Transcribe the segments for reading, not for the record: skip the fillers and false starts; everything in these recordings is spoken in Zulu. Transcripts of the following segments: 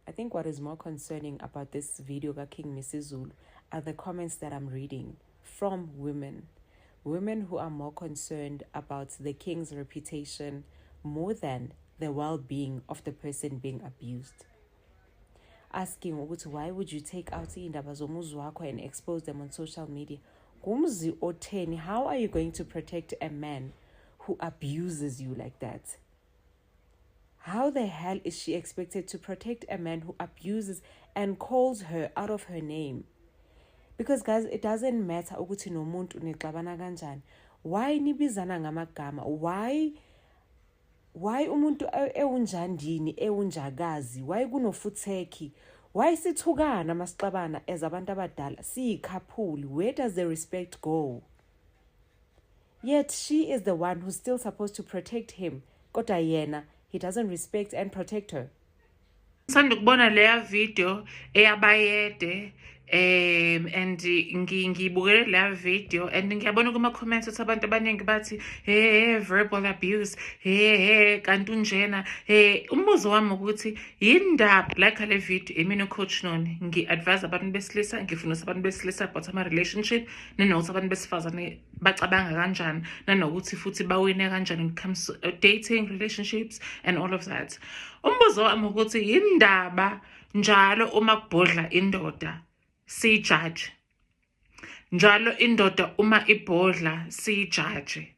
I think what is more concerning about this video by King Mrs. Zulu are the comments that I'm reading from women. Women who are more concerned about the king's reputation more than the well-being of the person being abused. Asking why would you take out indaba zomuzi wakho and expose them on social media? Gumzi otheni, how are you going to protect a man who abuses you like that? How the hell is she expected to protect a man who abuses and calls her out of her name? Because guys, it doesn't matter ukuthi nomuntu nixabana kanjani. Why nibizana ngamagama? Why umuntu ewunjandini ewunjakazi? Why kunofutheki? Why sithukana masixabana as abantu abadala siyikhaphuli? Where does the respect go? Yet she is the one who's still supposed to protect him. Kodwa yena, he doesn't respect and protect her. Sandukubona leya video eyabayede and ngibukele leya video and ngiyabona kuma comments ukuthi abantu abaningi bathi verbal abuse kanti unjena umbuzo wami ukuthi yindaba like le video emina coach noni ngi-advise abantu besilisa ngifundisa abantu besilisa about ama relationship nanokuthi abantu besifazane bacabanga kanjani nanokuthi futhi bawine kanjani when it comes to dating, relationships and all of that. Umbuzo wami ukuthi yindaba njalo uma kubhodla indoda siyijudge. Njalo indoda uma ibhodla siyijudge.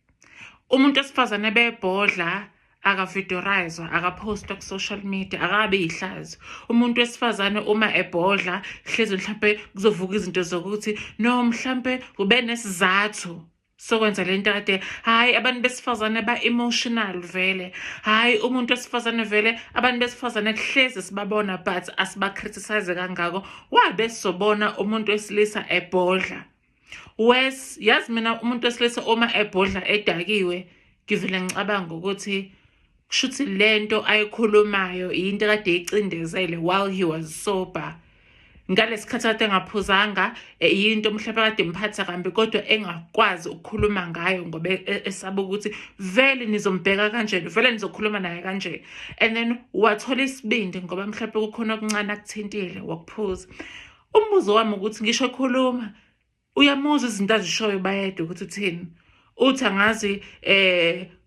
Umuntu esifazane bebhodla akavideorizwa akapostwa ku social media akabe ihlazo. Umuntu wesifazane uma ebhodla hlezi mhlambe kuzovuka izinto zokuthi no mhlambe ube nesizathu sokwenza lento kade hayi abantu besifazane ba emotional vele hayi umuntu wesifazane vele abantu besifazane kuhlezi sibabona but asiba criticize kangako wabe sobona umuntu wesilisa ebhodla yazi mina umuntu wesilisa uma ebhodla edakiwe ngivele ngicabanga ukuthi kushuthi lento ayikhulumayo into kade icindezele while he was sober. Ngalesikhathi kade engaphuzanga into mhlawumbe kade imphatha kambi kodwa engakwazi ukukhuluma ngayo ngoba esaba ukuthi vele nizombheka kanje vele nizokhuluma naye kanje and then wathola isibindi ngoba mhlawumbe kukhona okuncane akuthintile wakuphuza. Umbuzo wami ukuthi ngisho khuluma uyamuza izinto azishoyo bayede ukuthi uthini uthi angazi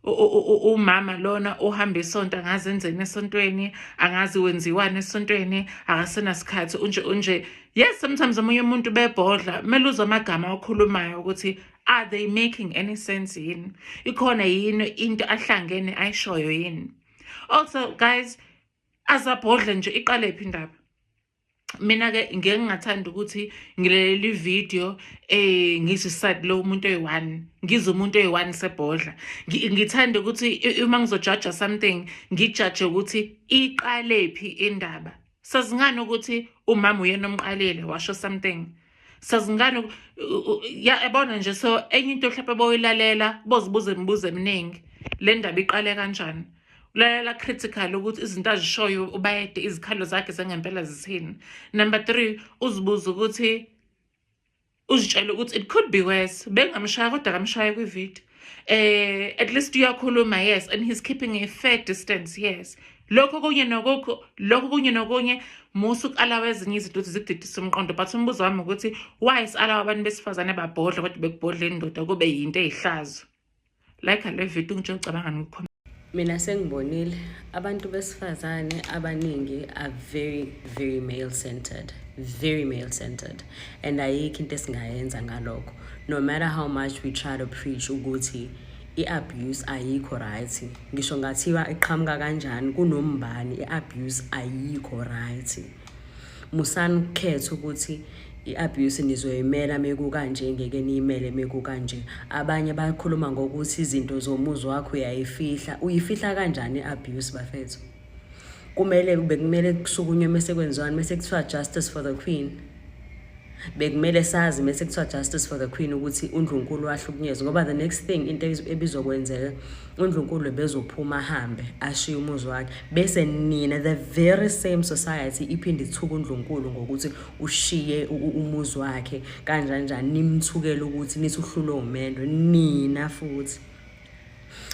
umama lona uhamba isonto angazi enzeni esontweni angazi wenziwane esontweni akasenasikhathi unje yes sometimes omunye umuntu bebhodla kumele uzwe amagama okhulumayo ukuthi are they making any sense yini ikhona yini into ahlangene ayishoyo yini. Also guys azabhodla nje iqale phi indaba. Mina ke ngeke ngingathanda ukuthi ngilele video ngizwe side lo umuntu oyi1 ngizwe umuntu oyi1 sebhodla ngithanda ukuthi uma ngizojudge something ngijudge ukuthi iqale phi indaba. Sazingani ukuthi umama uyena omqalile washo something sazingani yabona nje so enye into mhlawumbe boyilalela bozibuza imibuzo eminingi le ndaba iqale kanjani. Ulalela critical ukuthi izinto azishoyo ubayede izikhalo zakhe zengempela zithini. Number 3 uzibuza ukuthi uzitshela ukuthi it could be worse bengamshaya kodwa kamshaya kwi video at least uyakhuluma yes and he's keeping a fair distance yes. Lokho kunye nokunye musu ukalawa ezinye izinto zikudidisa umqondo but umbuzo wami ukuthi why isalawa abantu besifazane babhodla kodwa bekubhodla indoda kube yinto ezihlazo like le video nje ucabanga ngikho. Mina sengibonile abantu besifazane abaningi are very male centered and ayikho into esingayenza ngalokho no matter how much we try to preach ukuthi i-abuse ayikho right. Ngisho ngathiwa iqhamuka kanjani kunombani i-abuse ayikho right. Musani ukukhetha ukuthi i-abuse nizoyimela mekukanje ngeke niyimele mekukanje. Abanye bakhuluma ngokuthi izinto zomuzi wakho uyifihla kanjani i-abuse bafethu. Bekumele kusukunywe mase kwenziwani mase kuthiwa justice for the queen. Bekumele sazi mase kuthiwa justice for the queen ukuthi uNdlunkulu wahlukunyezwa ngoba the next thing into ebizokwenzeka uNdlunkulu bezophuma ahambe ashiya umuzi wakhe bese nina the very same society iphinde ithuka uNdlunkulu ngokuthi ushiye umuzi wakhe kanjani nimthukele ukuthi nithi uhlulo umendo nina futhi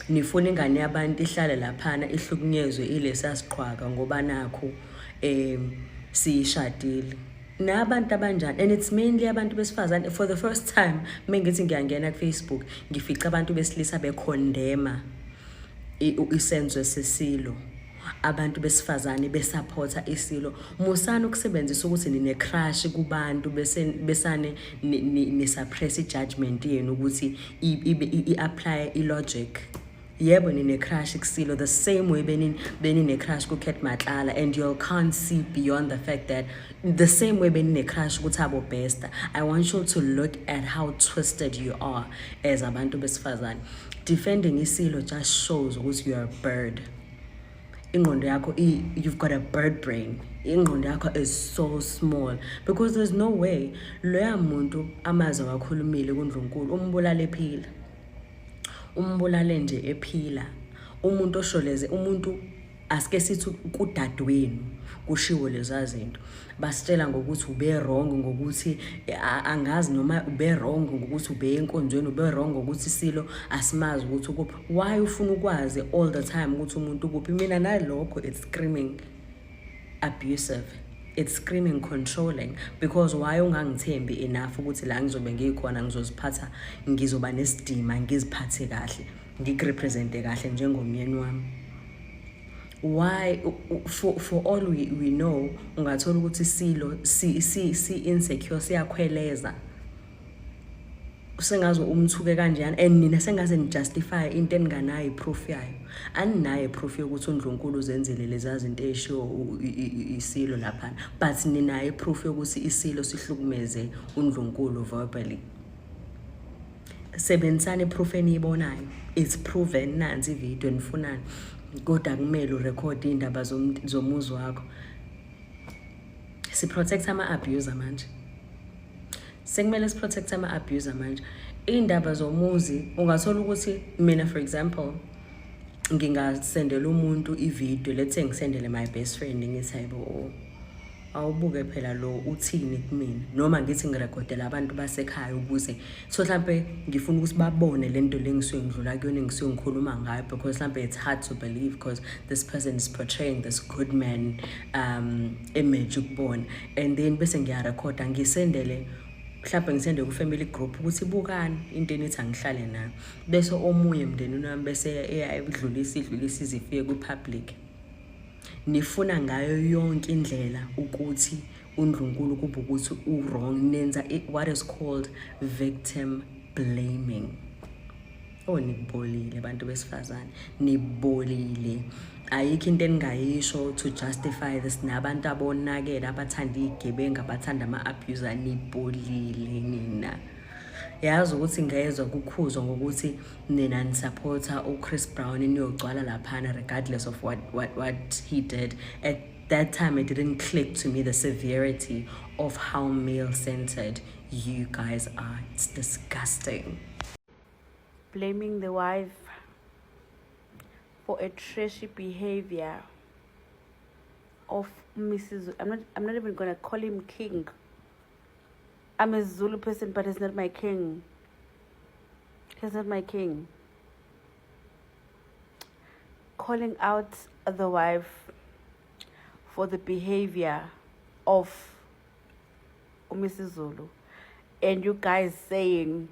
nifuna ingane yabantu ihlale laphana ihlukunyezwe ilesa siqhwaka ngoba nakho sishadile. Nabantu abanjani, and it's mainly abantu besifazane. For the first time mengithi ngiyangena ku-Facebook ngifica abantu besilisa bekhondema isenzo sesilo, abantu besifazane besupporta isilo. Musana ukusebenzisa ukuthi nine crush kubantu besane ni suppress ijudgment yenu ukuthi i-apply i-logic. Yebo nine crush kusilo the same way benine crush ku-Cat Matlala, and you can't see beyond the fact that the same way benine crush ku-Thabo Bester. I want you to look at how twisted you are as abantu besifazane. Defending isilo just shows ukuthi you are a bird. Ingqondo yakho you've got a bird brain. Ingqondo yakho is so small because there's no way loya muntu amazi wakhulumile kuNdlunkulu umbulala ephila. Umbulale nje ephila. Umuntu osholeze umuntu asike sithi kudadwenu kushiwo leza zinto. Basitshela ngokuthi ube wrong ngokuthi angazi noma ube wrong ngokuthi ube enkonzweni, ube wrong ngokuthi silo asimazi ukuthi ukuphi. Why ufuna ukwazi all the time ukuthi umuntu ukuphi? Mina nalokho it's screaming abusive. It's screaming controlling because why ungangithembi enough ukuthi la ngizobe ngikhona ngizoziphatha ngizoba nesidima ngiziphathe kahle ngikurepresente kahle njengomyeni wami. Why for all we know ungathola ukuthi silo si insecure siyakhweleza sengazo umthuke kanjani, and nina sengaze nijustify into enganayo iproof yayo. Aninayo iproof yokuthi uNdlunkulu uzenzile lezi zinto esho isilo lapha, but ninayo iproof yokuthi isilo sihlukumeze uNdlunkulu verbally. Sebenzisane iproof eniyibonayo, it's proven. Nansi video nifunani kodwa kumele urecord indaba zomuzi wakho. Si protect ama-abuser manje. Sekumele si-protect ama-abuser manje. Indaba zomuzi ungathola ukuthi mina for example ngingasendela umuntu ivideo, let's say ngisendele my best friend ngithi hayibo awubuke phela lo uthini kumina, noma ngithi ngirekodela abantu basekhaya ukuze so mhlambe ngifuna ukuthi babone lento lengisuke ngidlula kuyona ngisuke ngikhuluma ngayo, because mhlambe it's hard to believe because this person is portraying this good man image ukubona, and then bese ngiyarekoda ngisendele mhlawumbe ngisende ku family group ukuthi bukani into enithi angihlale nayo, bese omunye umndeni wami bese eyayidlulisa izifike ku public. Nifuna ngayo yonke indlela ukuthi uNdlunkulu kube ukuthi wrong, nenza what is called victim blaming. Nibolile abantu besifazane, nibolile. Ayikho into engayisho to justify this. Nabantu abonakela abathanda igebenga abathanda ama-abuser, nibolile nina. Yazi ukuthi ngezwe kukhuzwa ngokuthi nina nisupporta uChris Brown niyogcwala laphana regardless of what he did. At that time it didn't click to me the severity of how male-centered you guys are. It's disgusting. Blaming the wife for a trashy behavior of Mrs. I'm not even gonna call him king. I'm a Zulu person, but he's not my king. He's not my king. Calling out the wife for the behavior of Mrs. Zulu, and you guys saying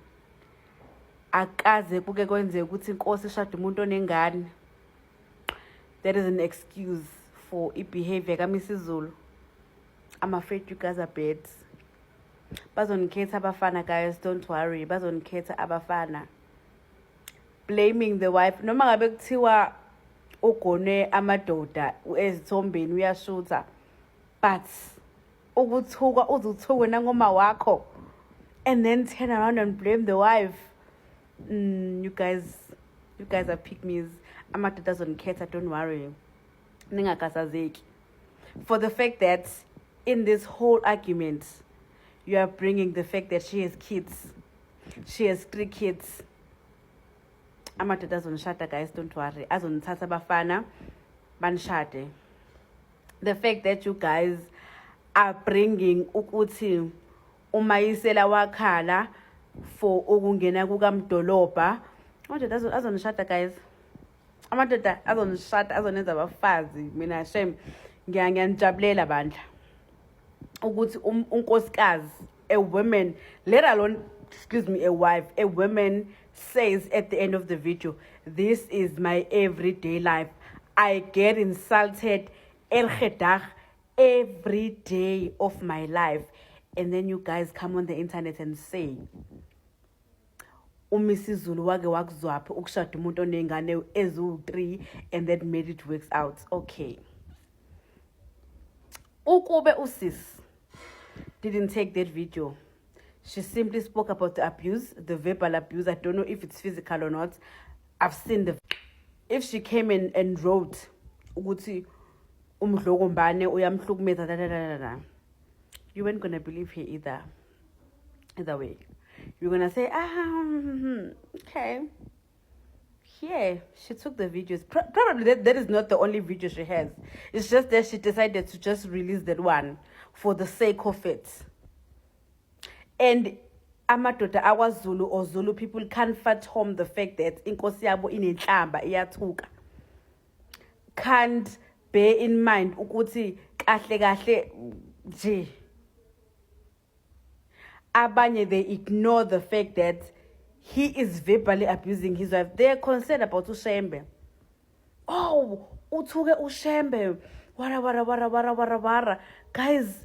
akaze kuke kwenze ukuthi inkosi ishade umuntu onengane. That is an excuse for behavior ka Mrs. Zulu. I'm afraid you guys are birds. Bazonikhetha abafana guys, don't worry. Bazonikhetha abafana. Blaming the wife. Noma ngabe kuthiwa ugone amadoda ezithombeni uyashutha. But ukuthuka uzuthukwe nangoma wakho and then turn around and blame the wife. You guys are pygmies. Amadoda doesn't don't worry. Ningakasazeki. For the fact that in this whole argument you are bringing the fact that she has kids. She has 3 kids. Amadoda azonishada guys, don't worry. Azonithatha abafana banishade. The fact that you guys are bringing ukuthi umayisela wakhala for ukungena kukaMdolobha. Amadoda azonishada guys. Amadoda azonishada azonenza abafazi. Mina shame Ngiyanijabulela bandla ukuthi unkosikazi, a woman, let alone, excuse me, a wife, a woman says at the end of the video, this is my everyday life. I get insulted every day of my life. And then you guys come on the internet and say, uMisizulu wake wakuzwaphi ukushada umuntu onengane ezu3 and that made it works out. Okay. Ukube usis didn't take that video. She simply spoke about the abuse, the verbal abuse. I don't know if it's physical or not. I've seen the... If she came in and wrote, ukuthi umdlokombane uyamhlukumeza da da da da, you weren't gonna believe her either. Either way, you're gonna say, okay. Yeah, she took the videos. Probably that is not the only video she has. It's just that she decided to just release that one for the sake of it. And amadoda awaZulu or Zulu people can't fathom the fact that inkosi yabo inenhlamba iyathuka. Can't bear in mind ukuthi kahle kahle nje. Abanye, they ignore the fact that he is verbally abusing his wife. They are concerned about uShembe. Oh, uthuke uShembe. Wara. Guys,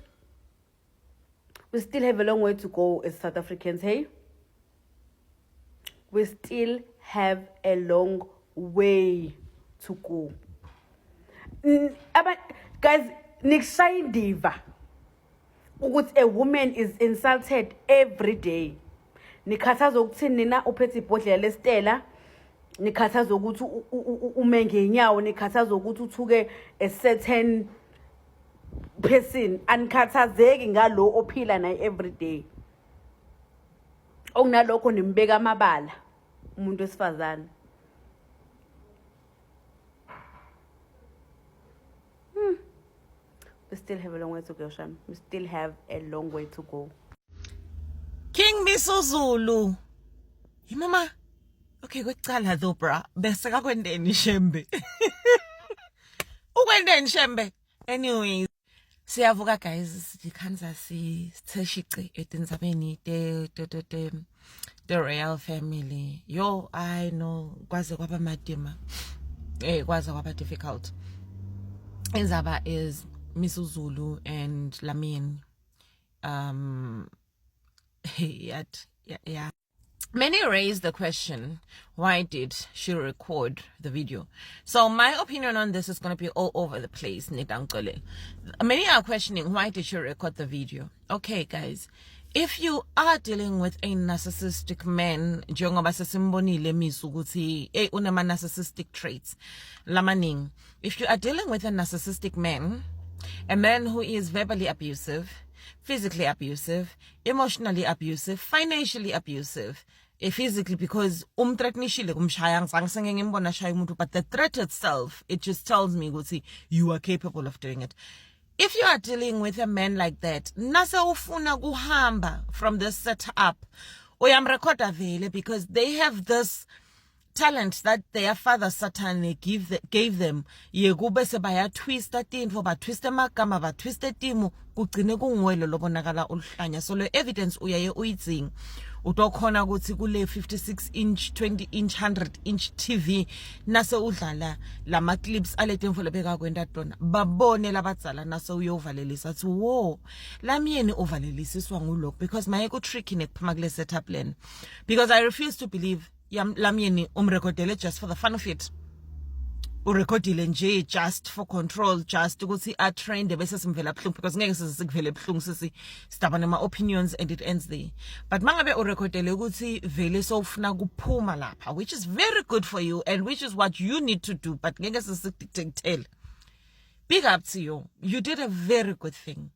we still have a long way to go as South Africans, hey? We still have a long way to go. Guys, nikshaya indiva ukuthi a woman is insulted every day. Nikhathaza ukuthi nina uphethe ibhodlela leStella, nikhathaza ukuthi ume ngenyawo, nikhathaza ukuthi uthuke a certain person, anikhathazeki ngalo ophila naye every day. Okunalokho nimbeka amabala umuntu wesifazane. We still have a long way to go, Sham. We still have a long way to go. King Misuzulu. Mama. Okay, kwecala though, bra. Bese kakwendeni Shembe. Ukwendeni Shembe. Anyways, siyavuka guys, dikhanza sitheshice etindzabeni the royal family. Yo, I know kwaze kwaba madima. Kwaze kwaba difficult. Indzaba is Misuzulu and Lamin. Yeah. Many raised the question, why did she record the video? So my opinion on this is going to be all over the place. Many are questioning, why did she record the video? Okay, guys, if you are dealing with a narcissistic man, narcissistic traits, lamaning. If you are dealing with a narcissistic man, a man who is verbally abusive, physically abusive, emotionally abusive, financially abusive, physically, because but the threat itself, it just tells me you are capable of doing it. If you are dealing with a man like that, nasa ufuna kuhamba from this setup, uyamrecorda vele, because they have this talent that their father Satan gave them. Yekube se baya twist tinfo, ba twist magama, ba twist timu, kugcine kungwelo lobonakala uluhlanya. So le evidence uyaye uyidzinga. Utokhona ukuthi kule 56-inch, 20-inch, 100-inch TV nase udlala lama clips ale temfo lebeka kwenda tona. Babone labadzala nase uyovalelisa athi wo lamyeni ovalelisiswa ngulokho, because maye ku tricky nekuphuma kule setup len. Because I refuse to believe lamyeni umrekodele just for the fun of it. Urekodile nje just for control, just ukuthi a trend bese simvela buhlungu, because ngeke sizikuvele buhlungu sisi sidabana ama opinions and it ends there. But mangabe urekodele ukuthi vele sowufuna kuphuma lapha, which is very good for you and which is what you need to do, but ngeke sisikutell. Big up to you. You did a very good thing.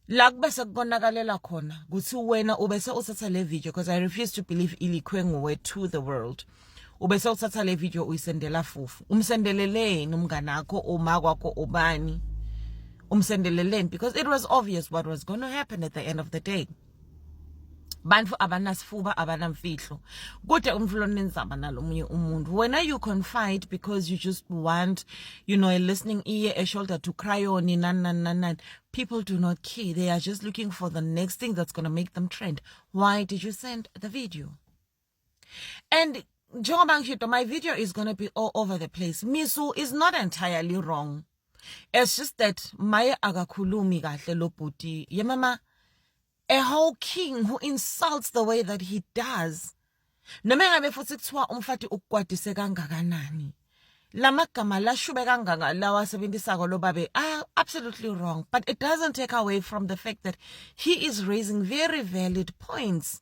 La kubese kubonakalela khona ukuthi wena ubese uthatha le video, because I refuse to believe ilikwe nguwe to the world. Ubese uthatha le video uyisendela fufu. Umsendeleleni umnganakho oma kwakho obani. Umsendeleleni, because it was obvious what was going to happen at the end of the day. bantu abanasifuba abanamfihlo kude umflo nenzaba nalomunye umuntu. When are you confide because you just want, you know, a listening ear, a shoulder to cry on, nan. People do not care. They are just looking for the next thing that's going to make them trend. Why did you send the video? And my video is going to be all over the place. Misu is not entirely wrong. It's just that Maya agakulumi kahle lo bhuti. Yemama, a whole king who insults the way that he does. Noma ngabe futhi kuthiwa umfati ukwadise kangakanani. Lamagama lashube kangaka lawasebenzisako lo babe are absolutely wrong, but it doesn't take away from the fact that he is raising very valid points.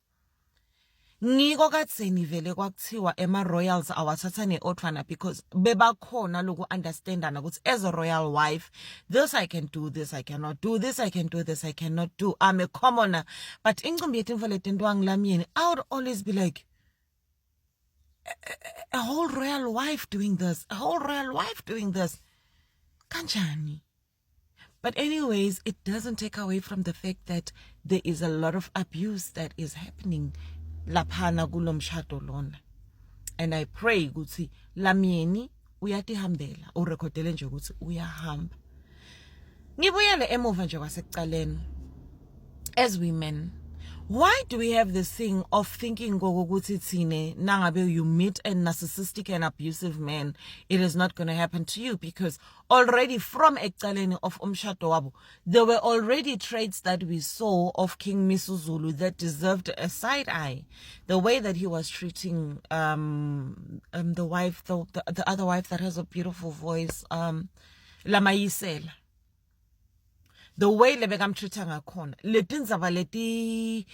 Ngiko katseni vele kwakuthiwa ema-royals awathatha ne-othwana because bebakhona loku understandana ukuthi as a royal wife, this I can do, this I cannot do, this I can do, this I cannot do. I'm a commoner. But incumbi yetimfo letentwang lamyeni, I would always be like, a whole royal wife doing this, a whole royal wife doing this. Kanjani. But anyways, it doesn't take away from the fact that there is a lot of abuse that is happening laphana kulomshado lona. And I pray ukuthi lamyeni uyatihambela urekhodele nje ukuthi uyahamba. Ngibuyele emuva nje kwasekucaleni. As women, why do we have this thing of thinking gogokuthi thine nangabe you meet a narcissistic and abusive man, it is not going to happen to you? Because already from ekucaleni of umshado wabo, there were already traits that we saw of King Misuzulu that deserved a side eye. The way that he was treating the wife, the other wife that has a beautiful voice, Lamayisela. The way lebekam treating ngakhona letindzaba leti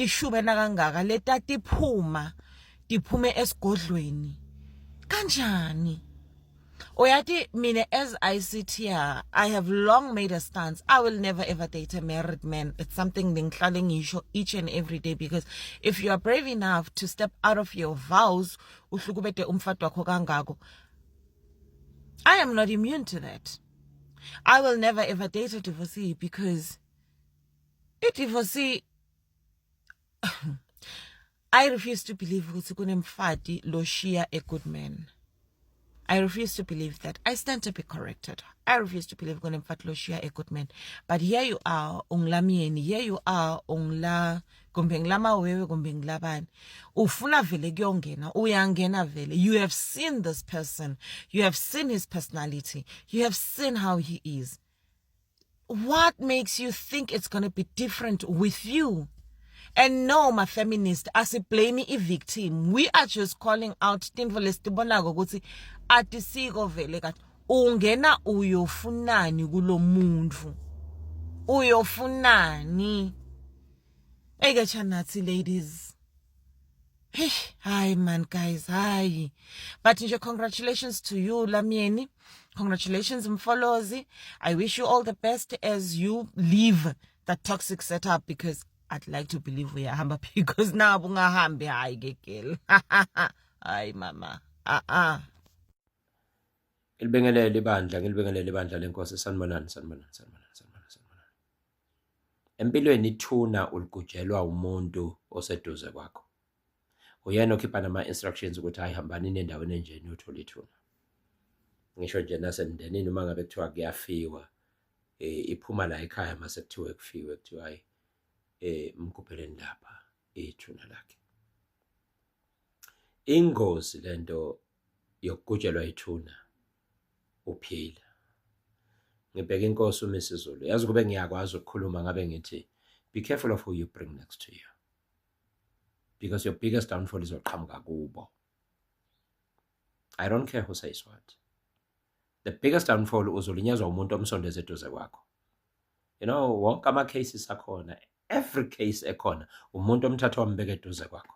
shubena kangaka letati tiphume esigodlweni kanjani. Oyati mine, as I sit here, I have long made a stance. I will never ever date a married man. It's something ngihlale each and every day, because if you are brave enough to step out of your vows, uhlukubete umfati wakho kangako, I am not immune to that. I will never ever date a divorcee, because a divorcee, I refuse to believe ukuthi kunemfati loshiya a good man. I refuse to believe that. I stand to be corrected. I refuse to believe kunemfati loshiya a good man. But here you are, unglamyeni, here you are, ungla kumbengilama wewe kumbengilabani. Ufuna vele kuyongena, uyangena vele. You have seen this person. You have seen his personality. You have seen how he is. What makes you think it's going to be different with you? And no, my feminist, as a blame a victim, we are just calling out tinfo lesitibonako ukuthi atisiko vele kat ungena uyofunani kulo muntu. Uyofunani. Egachanathi ladies. Hi man, guys, hi. But congratulations to you, Lamyeni. Congratulations, Mfolozi. I wish you all the best as you leave that toxic setup, because I'd like to believe we are hamba, because now bunga hambe hi gekil. Hi mama. Ngilibingelele ibandla lenkosi sanibonani. Empilweni ithuna uligujelwa umuntu oseduze kwakho. Uyena okhipha nama instructions ukuthi ayihambani nendaweni enjeni uthola ithuna. Ngisho nje nasemndenini uma ngabe kuthiwa kuyafiwa, iphuma la ekhaya mase kuthiwe kufiwe, kuthiwa hayi mkhuphele lapha ithuna lakhe. Ingozi lento yokugujelwa ithuna uphila. Ngibheka inkosi uMisuzulu. Yazi kube ngiyakwazi ukukhuluma ngabe ngithi be careful of who you bring next to you, because your biggest downfall is oqhamuka kubo. I don't care who says what. The biggest downfall uzolinyazwa umuntu omsondeze eduze kwakho. You know, wonke ama cases akhona, every case ekhona umuntu omthatha wambeka eduze kwakho.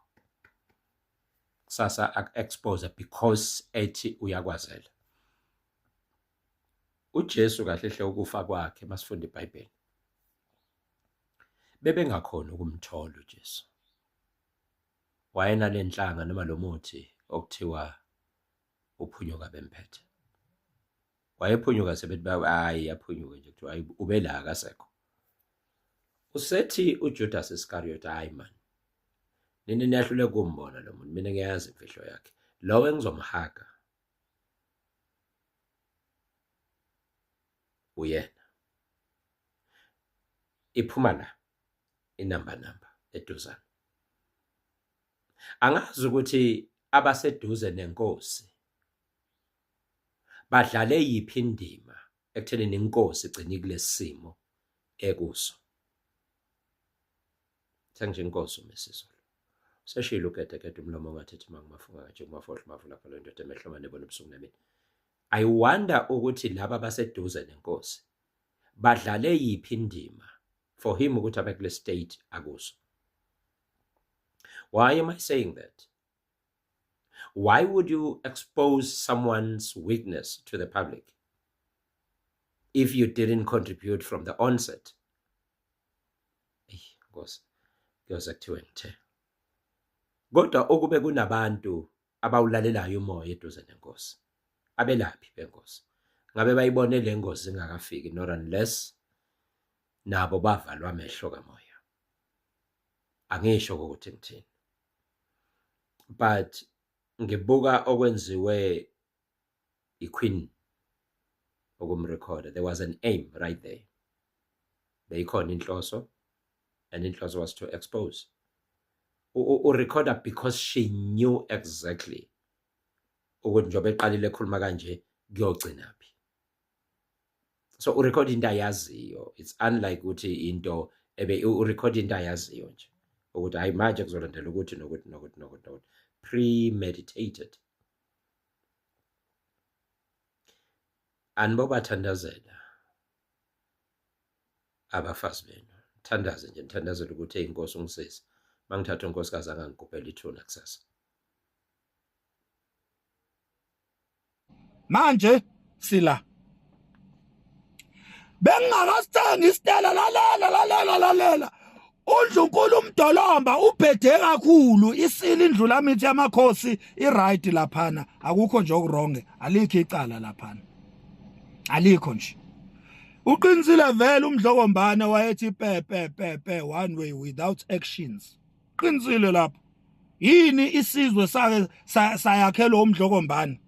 Sasa expose because ethi uyakwazela. uJesu kahle hle ukufa kwakhe masifunda iBhayibheli. Bebengakhona ukumthola uJesu. Wayena lenhlanga noma lo muthi okuthiwa uphunyuka bemphethe. Wayephunyuka sebethi hayi yaphunyuka nje kuthiwa ube la akasekho. Usethi uJudas Iscariot hayi man. nini niyahlule kumbona lo muntu mina ngiyazi imfihlo yakhe lowo engizomhaga uyena iphuma la inamba eduzana angazi ukuthi abaseduze nenkosi badlale yiphi indima ekuthenini inkosi igcine kulesimo ekuso sanje inkosi uMisizulu seshilo ukete umlomo ngathi mangimafunga kanje kumafohla mafula lapha lo ndoda emehloma nebona ubusuku nemini I wonder ukuthi laba baseduze nenkosi badlale yiphi indima for him ukuthi abe kule state akuso. Why am I saying that? Why would you expose someone's weakness to the public if you didn't contribute from the onset? Kuyoze kuthiwe ngithe. Kodwa okube kunabantu abawulalelayo umoya eduze nenkosi. Abelaphi benkosi. Ngabe bayibone le ngozi ingakafiki not unless nabo bavalwa amehlo kamoya. Angisho ukuthi ngithini. But ngibuka okwenziwe iQueen okumrecorda. There was an aim right there. Beyikhona inhloso and inhloso was to expose. Recorder because she knew exactly ukuthi njobe eqalile ekhuluma kanje kuyogcina phi. So urecord into ayaziyo. It's unlike ukuthi into ebe urecord into ayaziyo nje. Ukuthi hayi manje kuzolandela ukuthi nokuthi premeditated. Anboba thandazela abafazi benu. Thandaze nje nithandazela ukuthi inkosi ungisize. Mangithatha unkosikazi angangikupela ithuna kusasa. Manje sila bengakasithenga isitela lalela uNdlunkulu uMdolomba uphethe kakhulu isila indlula mithi yamakhosi iright laphana akukho nje okuronge alikho icala laphana alikho nje uqinisile vele uMdlokombane wayethi pe one way without actions qinisile lapho yini isizwe sake sayakhela uMdlokombane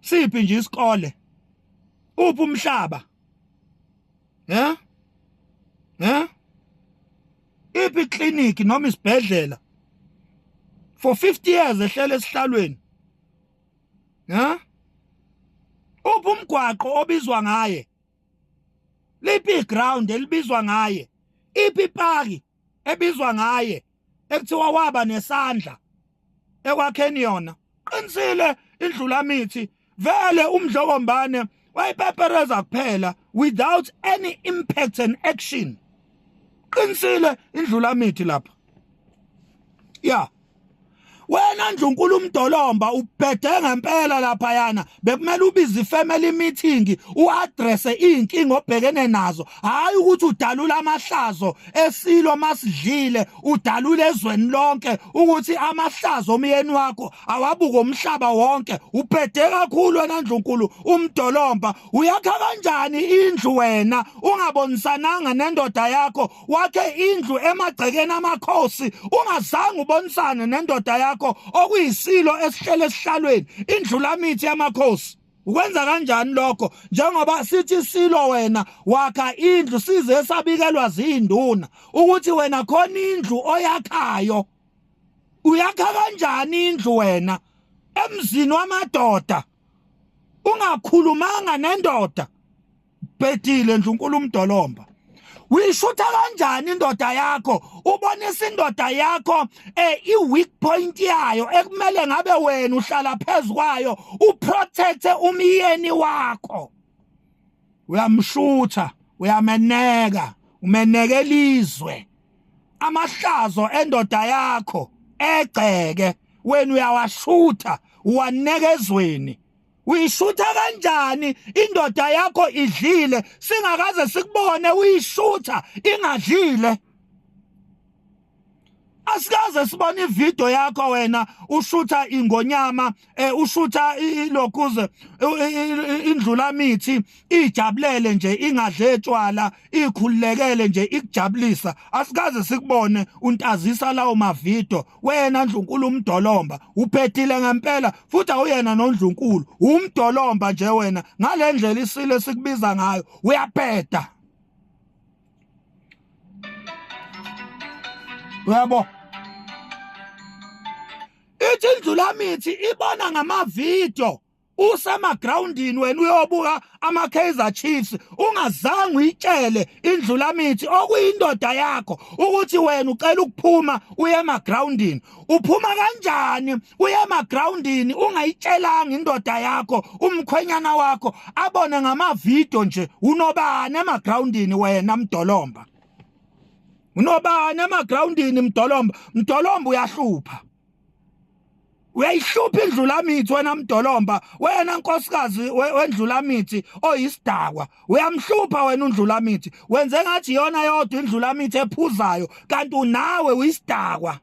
siphi nje isikole uphi umhlaba iphi clinic noma isibhedlela for 50 years ehlele esihlalweni uphi umgwaqo obizwa ngaye liphi ground elibizwa ngaye iphi park ebizwa ngaye ekuthiwa waba nesandla ekwakheni yona qinisile indlula mithi vele uMdlokombane wayipepereza kuphela without any impact and action qinisile indlula mithi lapha yeah wena Ndlunkulu uMdolomba ubhede ngempela lapha yana bekumele ubize ifamily meeting uaddress inkingi obhekene nazo hayi ukuthi udalula amahlazo esilo masidlile udalule ezweni lonke ukuthi amahlazo omyeni wakho awabuka umhlaba wonke ubhede kakhulu wena Ndlunkulu uMdolomba uyakha kanjani indlu wena ungabonisananga nendoda yakho wakhe indlu emagcekeni amakhosi ungazange ubonisane nendoda yakho okuyisilo esihlele esihlalweni indlula mithi yamakhosi ukwenza kanjani lokho njengoba sithi silo wena wakha indlu size esabikelwa zinduna ukuthi wena khona indlu oyakhayo uyakha kanjani indlu wena emzini wamadoda ungakhulumanga nendoda bhedile Ndlunkulu uMdolomba uyishutha kanjani indoda yakho ubonisa indoda yakho i-weak point yayo ekumele ngabe wena uhlala phezu kwayo uprotecte umyeni wakho uyamshutha uyameneka umenekelizwe amahlazo endoda yakho egceke wena uyawashutha uwanekezweni uyishutha kanjani indoda yakho idlile singakaze sikubone uyishutha ingadlile asikaze sibone ivideo yakho wena ushutha ingonyama ushutha ilokuze indlula mithi ijabulele nje ingadle etshwala ikhululekele nje ikujabulisa asikaze sikubone untazisa lawo mavideo wena Ndlunkulu umdolomba uphethile ngempela futhi awuyena noNdlunkulu umdolomba nje wena ngale ndlela isile sikubiza ngayo uyapheta uyabo ithi indlula mithi ibona ngamavideo usemagroundini wena uyobuka ama-Kaizer Chiefs ungazange uyitshele indlula mithi okuyindoda yakho ukuthi wena ucela ukuphuma uye emagroundini uphuma kanjani uye emagroundini ungayitshelanga indoda yakho umkhwenyana wakho abone ngamavideo nje unobani emagroundini wena Mdolomba unobani emagroundini Mdolomba uyahlupha uyayihlupha indlula mithi wena Mdolomba wena nkosikazi wendlula mithi oyisidakwa uyamhlupha wena undlula mithi wenze ngathi yona yodwa indlula mithi ephuzayo kanti unawe uyisidakwa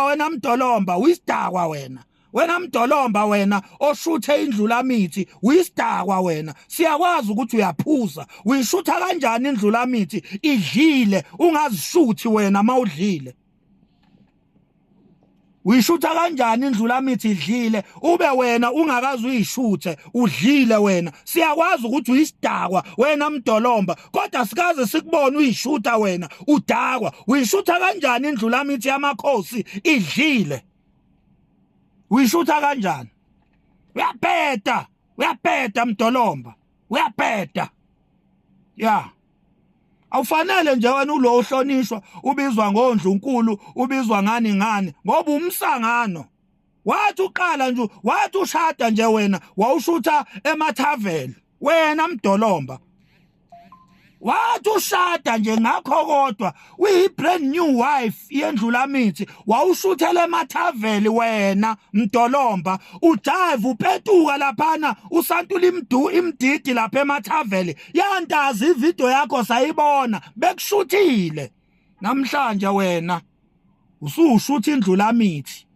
wena Mdolomba uyisidakwa wena Mdolomba wena oshuthe indlula mithi uyisidakwa wena siyakwazi ukuthi uyaphuza uyishutha kanjani indlula mithi idlile ungazishuthi wena mawudlile uyishutha kanjani indlula mithi idlile ube wena ungakazi uyishuthe udlile wena siyakwazi ukuthi uyisidakwa wena Mdolomba kodwa sikaze sikubone uyishutha wena udakwa uyishutha kanjani indlula mithi yamakhosi idlile uyishutha kanjani uyapeta Mdolomba uyapeta ya awufanele nje wena ulo ohlonishwa ubizwa ngoNdlunkulu ubizwa ngani ngoba umsangano wathi uqala nje wathi ushada nje wena wawushutha emathaveni wena Mdolomba wathi ushada nje ngakho kodwa uyi brand new wife yendlula mithi wawushuthele emathaveni wena Mdolomba ujive upetuka laphana usantula imdidi lapha emathaveni yandazi ivideo yakho sayibona bekushuthile namhlanje wena usushutha indlula mithi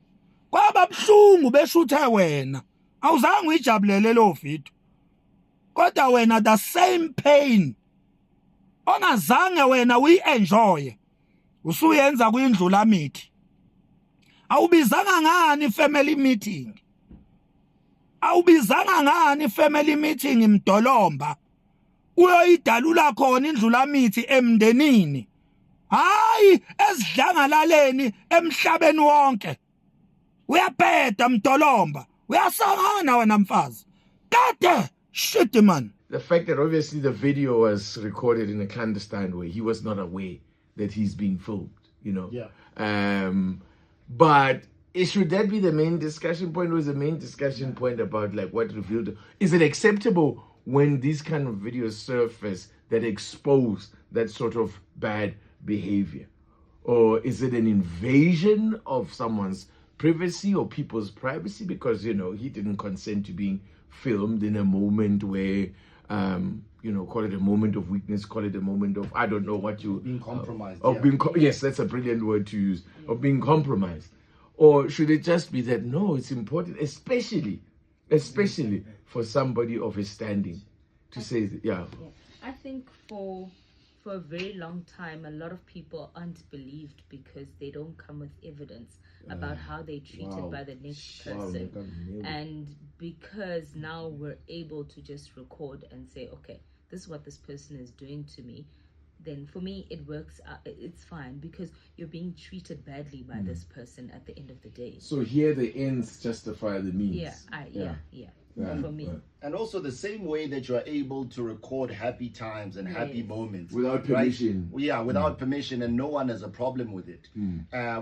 kwaba buhlungu beshuthe wena awuzange uyijabulele lo video kodwa wena the same pain ongazange wena uyi-enjoy usuyenza kuyindlula mithi awubizanga ngani family meeting Mdolomba uyoyidalula khona indlula mithi emndenini hayi esidlangalaleni emhlabeni wonke uyaphetha Mdolomba uyasangana wena mfazi kade shit man. The fact that obviously the video was recorded in a clandestine way, he was not aware that he's being filmed, you know. Yeah. But should that be the main discussion point, or is the main discussion point about like what revealed? Is it acceptable when these kind of videos surface that expose that sort of bad behavior? Or is it an invasion of someone's privacy or people's privacy? Because, you know, he didn't consent to being filmed in a moment where you know, call it a moment of weakness, call it a moment of, I don't know what you... Being compromised. Yes, that's a brilliant word to use, of being compromised. Or should it just be that, no, it's important, especially for somebody of his standing to say, yeah. I think for a very long time, a lot of people aren't believed because they don't come with evidence about how they're treated by the next person. And because now we're able to just record and say, okay, this is what this person is doing to me, then for me it works, it's fine, because you're being treated badly by this person at the end of the day. So here the ends justify the means. Yeah. For me. And also the same way that you are able to record happy times and happy moments. Without permission. Right? Yeah, without permission, and no one has a problem with it.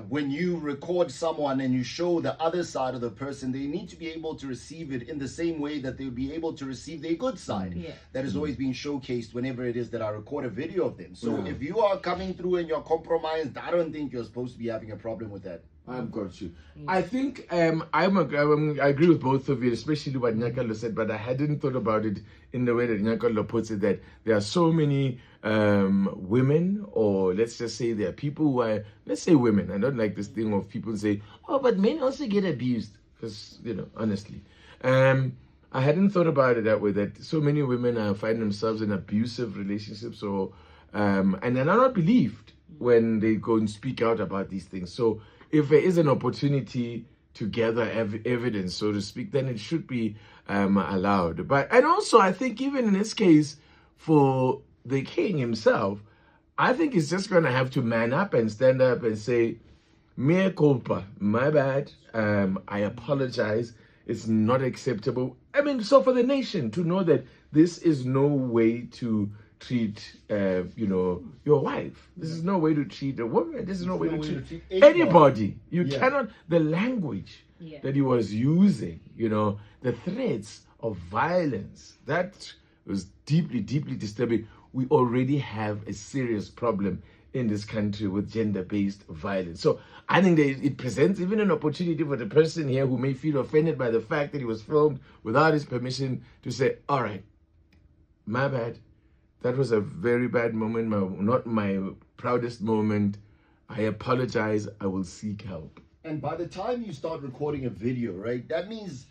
When you record someone and you show the other side of the person, they need to be able to receive it in the same way that they'll be able to receive their good side. That is always being showcased whenever it is that I record a video of them. So if you are coming through and you're compromised, I don't think you're supposed to be having a problem with that. I've got you. I think I agree with both of you, especially what Nyakalo said, but I hadn't thought about it in the way that Nyakalo puts it, that there are so many women, or let's just say there are people who are, let's say women. I don't like this thing of people say, oh, but men also get abused. Because, honestly. I hadn't thought about it that way, that so many women find themselves in abusive relationships, or and they're not believed when they go and speak out about these things. So if there is an opportunity to gather evidence, so to speak, then it should be allowed. And also, I think even in this case, for the king himself, I think he's just going to have to man up and stand up and say, mea culpa, my bad, I apologize, it's not acceptable. I mean, so for the nation to know that this is no way to treat, your wife. This is no way to treat a woman. This is no way to treat anybody. You cannot, the language that he was using, the threats of violence, that was deeply, deeply disturbing. We already have a serious problem in this country with gender-based violence. So I think that it presents even an opportunity for the person here who may feel offended by the fact that he was filmed without his permission to say, all right, my bad. That was a very bad moment, not my proudest moment. I apologize. I will seek help. And by the time you start recording a video, right, that means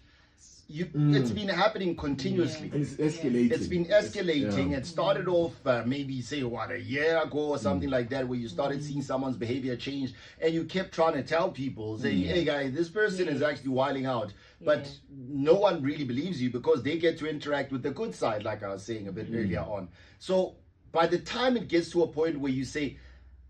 it's been happening continuously. It's escalating. It's been escalating. It started off maybe say a year ago or something like that, where you started seeing someone's behavior change, and you kept trying to tell people, saying, hey guys, this person is actually wilding out. But no one really believes you, because they get to interact with the good side, like I was saying a bit earlier on. So by the time it gets to a point where you say,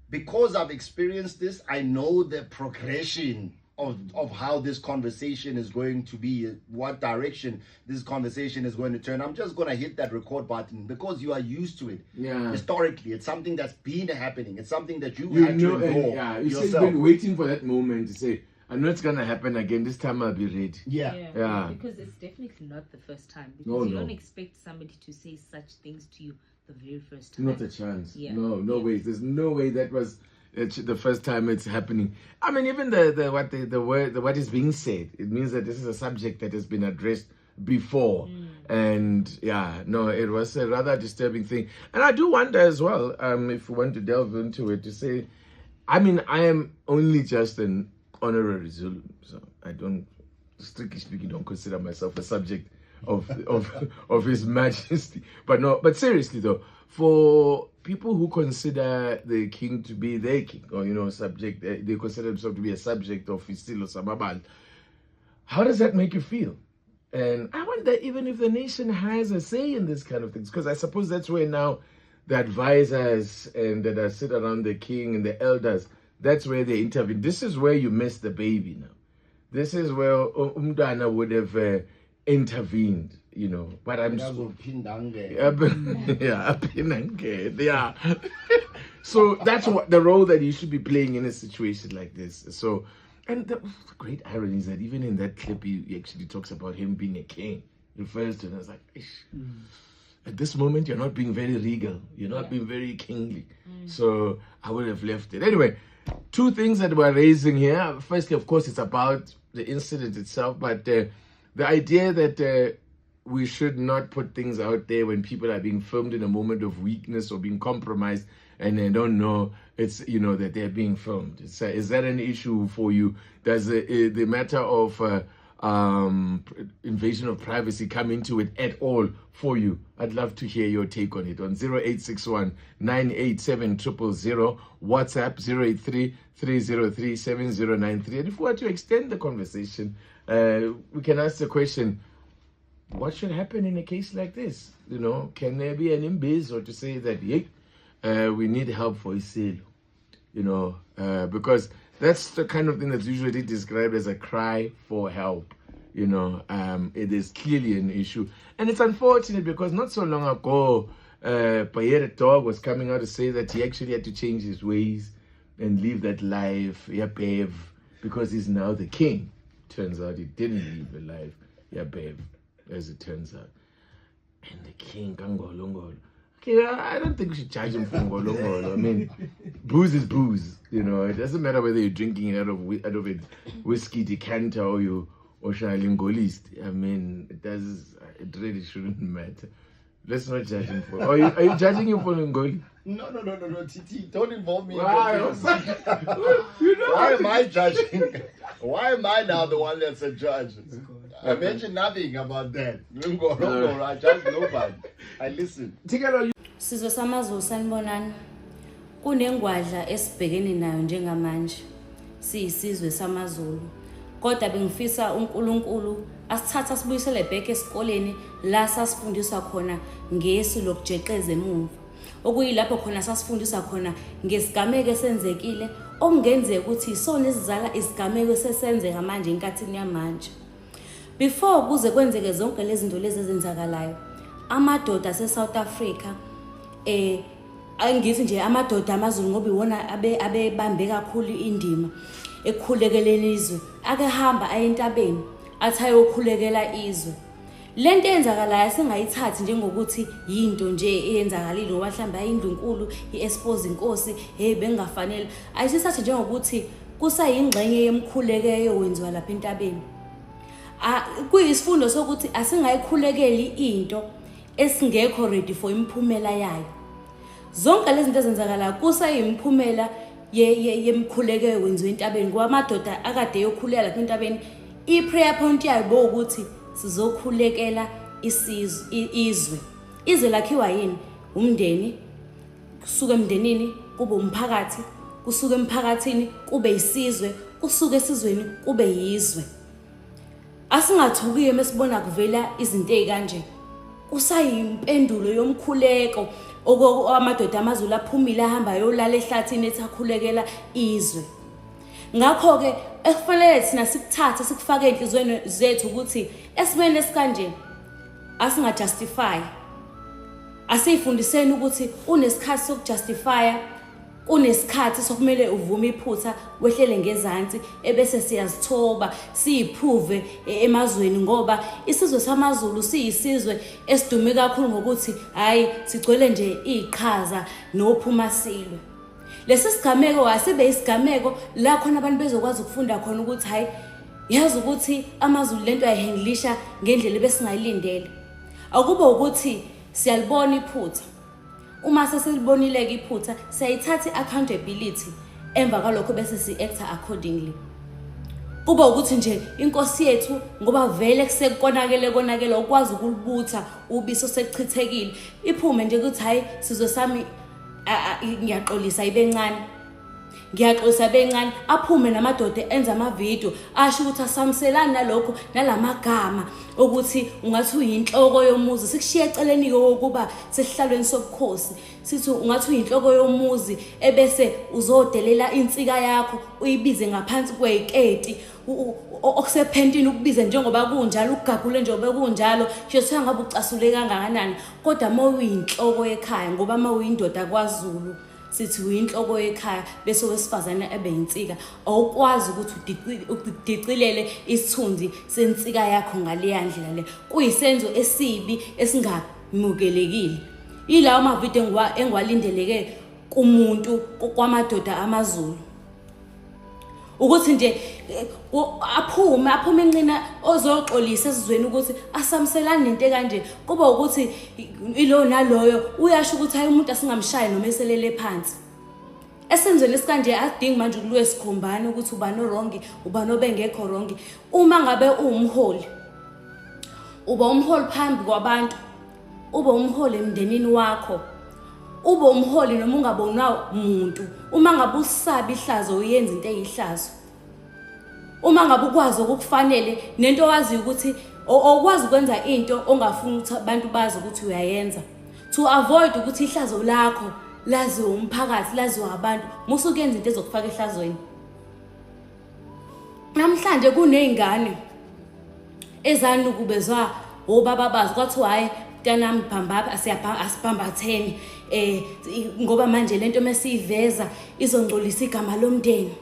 because I've experienced this, I know the progression of how this conversation is going to be, what direction this conversation is going to turn, I'm just going to hit that record button, because you are used to it. Historically, it's something that's been happening. It's something that you had to endure yourself. You've been waiting for that moment to say, I know it's going to happen again. This time I'll be ready. Yeah. Because it's definitely not the first time. Because you don't expect somebody to say such things to you the very first time. Not a chance. No way. There's no way that was the first time it's happening. I mean, even what is being said, it means that this is a subject that has been addressed before. And it was a rather disturbing thing. And I do wonder as well, if we want to delve into it, to say, I mean, I am only just an honorary Zulu, so I don't, strictly speaking, don't consider myself a subject of His Majesty. But seriously though, for people who consider the king to be their king, or subject, they consider themselves to be a subject of Isilo Samabal, how does that make you feel? And I wonder even if the nation has a say in this kind of things, because I suppose that's where now the advisors and that sit around the king and the elders, that's where they intervene. This is where you miss the baby now. This is where Umdana would have intervened, But I'm so that's what the role that you should be playing in a situation like this. So, and the great irony is that even in that clip, he actually talks about him being a king. Refers to it as like, at this moment, you're not being very regal. You're not being very kingly. So I would have left it. Anyway, two things that we're raising here. Firstly, of course, it's about the incident itself, but the idea that we should not put things out there when people are being filmed in a moment of weakness or being compromised and they don't know it's that they're being filmed. Is that an issue for you? Does the matter of invasion of privacy come into it at all for you? I'd love to hear your take on it on 0861 987 000, WhatsApp 083-303-7093. And if we were to extend the conversation, we can ask the question, what should happen in a case like this? Can there be an imbiz or to say that we need help for Isilo? Because that's the kind of thing that's usually described as a cry for help. It is clearly an issue. And it's unfortunate because not so long ago, Payere Dog was coming out to say that he actually had to change his ways and live that life, Bev, because he's now the king. Turns out he didn't live a life, Bev, as it turns out. And the king, Kangolongolo, Okay, I don't think we should judge him for Ngolo. I mean, booze is booze. You know, it doesn't matter whether you're drinking it out of a whiskey decanter or Shalingolist. I mean, it really shouldn't matter. Let's not judge him for. Are you judging him for Ngoli? No, Titi, don't involve me. Why? Why am I judging? Why am I now the one that's a judge? I mentioned nothing about that. No, I judge nobody. I listen. Sizwe samaZulu sanibonani. Kunengwadla esibhekene nayo njengamanje. Siyisizwe samaZulu. Kodwa bengifisa uNkulunkulu asithatha sibuyisele back esikoleni la sasifundiswa khona ngesu lokujeqeza emuva. Okuyilapho khona sasifundiswa khona ngesigameko esenzekile okungenzeka ukuthi isona esizala isigameko sesenzeka manje enkathini yamanje. Before kuze kwenzeke zonke lezi zinto lezi ezenzakalayo, amadoda ase-South Africa angithi nje amadoda amaZulu ngoba iwona abebambe kakhulu indima ekukhulekeleni izwe, akehamba ayentabeni athi ayokhulekela izwe. Lento eyenzakalayo singayithathi njengokuthi yinto nje eyenzakalile ngoba mhlawumbe ayindlunkulu iexpose inkosi bengafanele. Ayisithathe njengokuthi kusayingxenye yemkhulekeyo wenziwa lapha entabeni. Kuyisifundo sokuthi asingayikhulekeli into esingekho ready for imphumela yayo. Zonke lezi zinto ezenzakalayo kusayimphumela yemkhulekeyo wenziwa entabeni ngoba amadoda akade yokhulela lapha entabeni. I-prayer point yayo ukuthi sizokhulekela izwe. Izwe lakhiwa yini? Umndeni, kusuka emndenini kube umphakathi, kusuka emphakathini kube isizwe, kusuka esizweni kube yizwe. Asingathukiyo mesibona kuvela izinto ezikanje. Kusayimpendulo yomkhuleko amadoda amaZulu aphumile ahamba yolala ehlathini ethakhulekela izwe. Ngakho ke ekufanele thina sikuthathe sikufake enhlizweni zethu ukuthi esimene esikanje asingajustify. Asifundiseni ukuthi unesikhathi sokujustify, unesikhathi sokumele uvume iphutha wehlele ngezansi ebese siyazithoba siyiprove emazweni ngoba isizwe samaZulu siyisizwe esidume kakhulu ngokuthi hayi sigcwele nje iqhaza nophuma silwe. Lesi sigameko asibe isigameko la khona abantu bezokwazi ukufunda khona ukuthi hayi yazi ukuthi amaZulu lento ayihenglisha ngendlela ebesingayilindele. Akube ukuthi siyalibona iphutha. Uma sesilibonile iphutha siyayithatha accountability emva kalokho bese si-acta accordingly. Kuba ukuthi nje inkosi yethu ngoba vele kusekukonakele ukwazi ukulibutha ubiso sekuchithekile iphume nje ukuthi hayi sizwe sami ngiyaxolisa ibencane. Ngiyaxolisa bencane aphume namadoda enza amavideo asho ukuthi asamselana nalokho nalamagama ukuthi ungathi uyinhloko yomuzi sikushiye eceleni ukuba sesihlalweni sobukhosi sithi ungathi uyinhloko yomuzi ebese uzodelela insika yakho uyibize ngaphansi kweziketi okusepentini ukubize njengoba kunjalo ukugagule njengoba kunjalo nje ngabe ucasule kangakanani kodwa mawuyinhloko ekhaya ngoba mawuyindoda kwaZulu sithi uyinhloko ekhaya bese wesifazana ebeyinsika awukwazi ukuthi udicilele isithunzi sensika yakho ngaleya ndlela le kuyisenzo esibi esingamukelekile. Yilawo amavideo engwalindeleke kumuntu kwamadoda amaZulu ukuthi nje aphume encina ozoxolisa esizweni ukuthi asamselane nento kanje kuba ukuthi ilo naloyo uyasho ukuthi hayi umuntu asingamshaya noma eselele phansi. Esenzweni esikanje adingi manje ukuliwe sikhombane ukuthi uba no wrong uba no bengekho wrong. Uma ngabe uumholi uba umholi phambi kwabantu uba umholi emndenini wakho uba umholi noma ungabona umuntu uma ngabe usaba ihlazo uyenza into eyihlazo. Uma ngabe ukwazi ukufanele nento wazi ukuthi okwazi ukwenza into ongafuni ukuthi abantu bazi ukuthi uyayenza to avoid ukuthi ihlazo lakho laziwe umphakathi laziwe abantu musukenza into ezokufaka ehlazweni. Namhlanje kunezingane ezanukubezwa obaba bazi kwathi hayi mntanami phamba asibhambatheni ngoba manje lento mesiyiveza izongcolisa igama lomndeni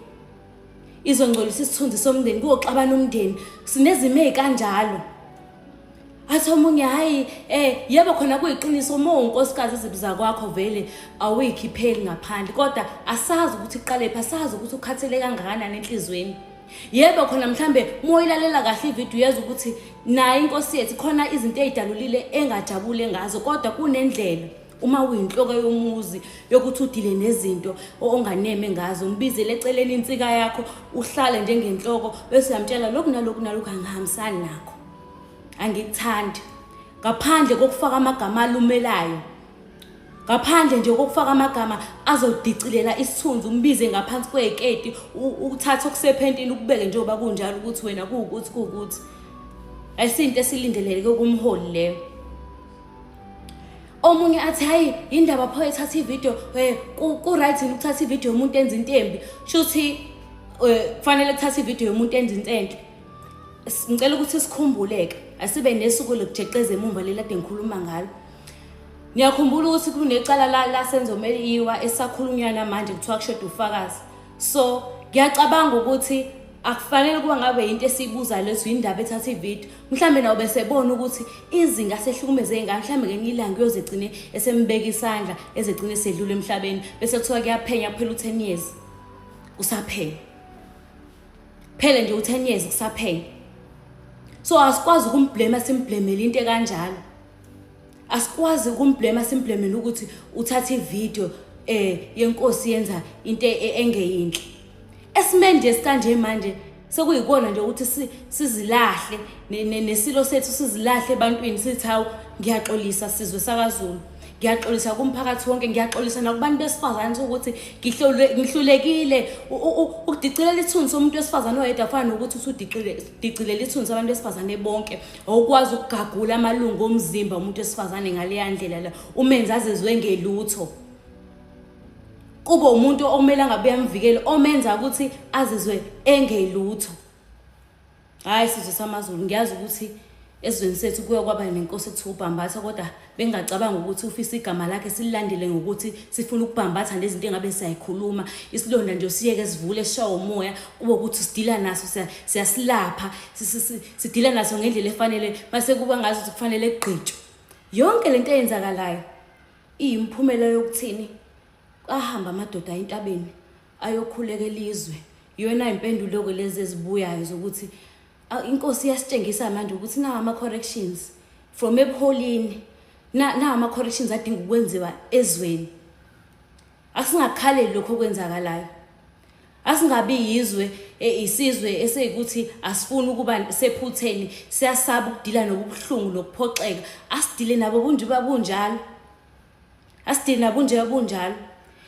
izongcolisa isithunzi somndeni kuyoxabana umndeni sinezimo ezikanjalo. athi omunye hayi yebo khona kuyiqiniso uma unkosikazi izibiza kwakho vele awuyikhipheli ngaphandle kodwa asazi ukuthi iqalephi asazi ukuthi ukhathele kangakanani enhlizweni. Yebo khona mhlambe moyilalela kahle ivideo yazi ukuthi nayo inkosi yethu khona izinto ezidalulile engajabule ngazo kodwa kunendlela uma uyinhloko yomuzi yokuthi udile nezinto onganeme ngazo umbizele eceleni insika yakho uhlale njengenhloko bese uyamtshela lokhu nalokhu angihambisani nakho angikuthandi ngaphandle kokufaka amagama alumelayo ngaphandle nje kokufaka amagama azodicilela isithunzi umbize ngaphansi kweziketi uthatha okusepentini ukubeke njengoba kunjalo ukuthi wena kuwukuthi ayisinto esilindeleke kumholi leyo. Omunye athi hayi indaba pho ethatha ivideo ku right ukuthatha ivideo umuntu enza into embi shuthi kufanele ukuthatha ivideo umuntu enza into enhle. Ngicela ukuthi sikhumbuleke asibe nesuku lokujeqeza emuva lelade ngikhuluma ngalo. Ngiyakhumbula ukuthi kunecala la senzomele iwa esakhulunyana manje kuthiwa kushoda ufakazi. So ngiyacabanga ukuthi akufanele kuba ngabe into esibuza lethu indaba ethatha ivideo mhlambe nawo bese bona ukuthi izinga sehlukumeze ingane mhlambe ngenye ilanga uyozegcine esembeka isandla ezegcine sedlule emhlabeni bese kuthiwa kuyaphenya kuphela u10 years usaphenya phele nje u10 years kusaphenya. So asikwazi ukumblame simblamele into kanjalo. Asikwazi ukumblame simblamele ukuthi uthatha ivideo yenkosi yenza into engeyinhle. Esimende sikanje manje sekuyikona nje ukuthi sizilahle nesilo sethu sizilahle ebantwini sithi hawu ngiyaxolisa sizwe sakaZulu ngiyaxolisa kumphakathi wonke ngiyaxolisa nakubantu besifazane ukuthi ngihlulekile ukudicelela ithunzi somuntu wesifazane oyedwa afana nokuthi usudicelela ithunzi abantu besifazane bonke awukwazi ukugagula amalungu omzimba umuntu wesifazane ngale yandlela la umenza azezwe ngelutho. Kuba umuntu omela ngabe yamvikela omenza ukuthi azizwe engelutho. Hayi sizwe samaZulu ngiyazi ukuthi esizweni sethu kuya kwaba nenkosi ekuthiwa uBhambatha kodwa bengacabanga ukuthi ufisa igama lakhe sililandele ngokuthi sifuna ukubhambatha nezinto engabe siyayikhuluma isilonda nje usiyeke sivule eshawa umoya kube ukuthi sidila naso siyasilapha sidila naso ngendlela efanele base kuba ngazi ukuthi kufanele egqitshwe. Yonke lento eyenzakalayo iyimphumela yokuthini ahamba amadoda entabeni ayokhuleka elizwe. Iyona impendulo lezi ezibuyayo zokuthi inkosi iyasitshengisa manje ukuthi na ama corrections from ebuholini na ama corrections adinga ukwenziwa ezweni. Asingakhaleli lokho okwenzakalayo. Asingabi yizwe isizwe eseyikuthi asifuni ukuba sephutheni siyasaba ukudila nobuhlungu nokuphoxeka asidile nabo bunjalo. Asidile nabo bunjalo.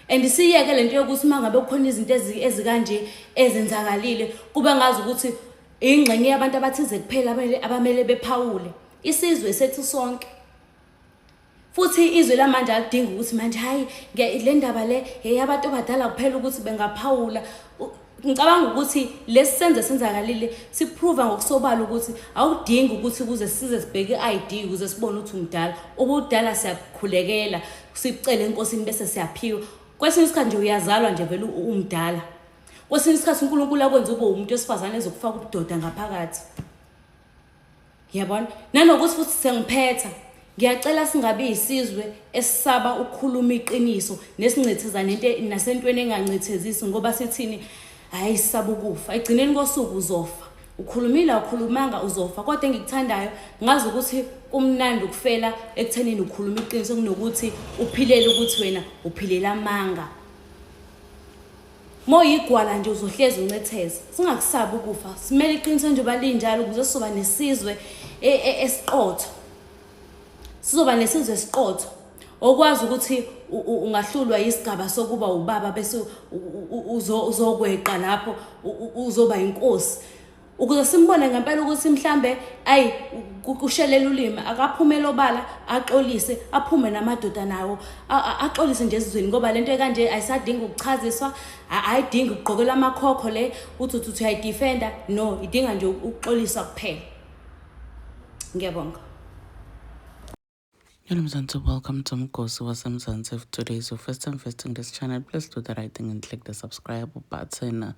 And siyeke lento yokuthi mangabe kukhona izinto ezikanje ezenzakalile kuba ngazi ukuthi ingxenye yabantu abathize kuphela abamele bephawule isizwe sethu sonke. Futhi izwe lamanje alidinga ukuthi manje hayi le ndaba le yabantu abadala kuphela ukuthi bengaphawula. Ngicabanga ukuthi lesisenze senzakalile siprove ngokusobala ukuthi awudingi ukuthi kuze size sibheke iID ukuze sibone ukuthi umdala ubudala siyakhulekela sicela enkosini bese siyaphiwa. Kwesinye isikhathi nje uyazalwa nje vele umdala. Kwesinye isikhathi uNkulunkulu akwenza ube umuntu wesifazane ezokufaka ubudoda ngaphakathi. Ngiyabona nanokuthi futhi sengiphetha ngiyacela singabe isizwe esisaba ukukhuluma iqiniso nesincitheza nento nasentweni engancithezisi ngoba sithini hayi sisaba ukufa egcineni kosuku uzofa. Ukhulumile ukhulumanga uzofa kodwa engikuthandayo ngazi ukuthi kumnandi ukufela ekuthenini ukhuluma iqiniso kunokuthi uphilele ukuthi wena uphilela amanga. Moyigwala nje uzohleza uncetheza singakusabi ukufa simele iqiniso nje balinjalo ukuze sizoba nesizwe esiqotho. Sizoba nesizwe esiqotho okwazi ukuthi ungahlulwa isigaba sokuba ubaba bese uzokweqa lapho uzoba inkosi. Ukuze simbone ngempela ukuthi mhlambe ayi kushelela ulimi akaphumela obala axolise aphume namadoda nawo axolise nje ezizweni ngoba lento kanje ayisadinga ukuchaziswa ayidingi ukugqokela amakhokho le uthi uyayidefenda no idinga nje ukuxolisa kuphela. Ngiyabonga. Hello Mzansi, welcome to Mkosi waseMzansi. If today is your first time visiting this channel, please do the right thing and click the subscribe button.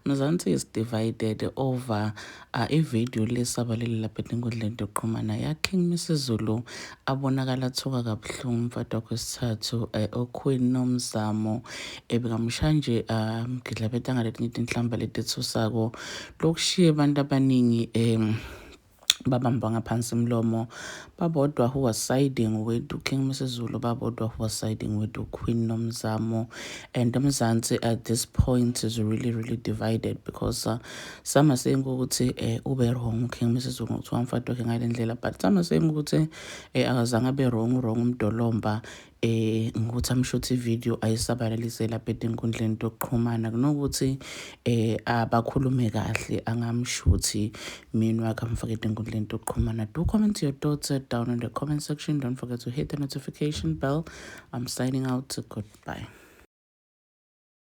Mzansi is divided over a video lesabaleli lapha enkundleni yokuxhumana ya King Misizulu abonakala thuka kabuhlungu mfata kwesithathu oQueen Nomzamo ebekamshanje ngidlabetanga letinye inhlamba letethusako lokushiya abantu abaningi babamba ngaphansi imlomo babodwa who was siding with King Misizulu, babodwa who was siding with Queen Nomzamo. And Mzansi at this point is really divided because some are saying ukuthi ube wrong King Misizulu ngokuthiwa mfati wakhe ngale ndlela, but some are saying ukuthi akazange be wrong uMdolomba ngokuthi amshoti video ayisabalalise lapha enkundleni yokuxhumana kunokuthi abakhulume kahle angamshuthi mina wakhe amfake enkundleni yokuxhumana. Do comment your thoughts down in the comment section. Don't forget to hit the notification bell. I'm signing out. Goodbye.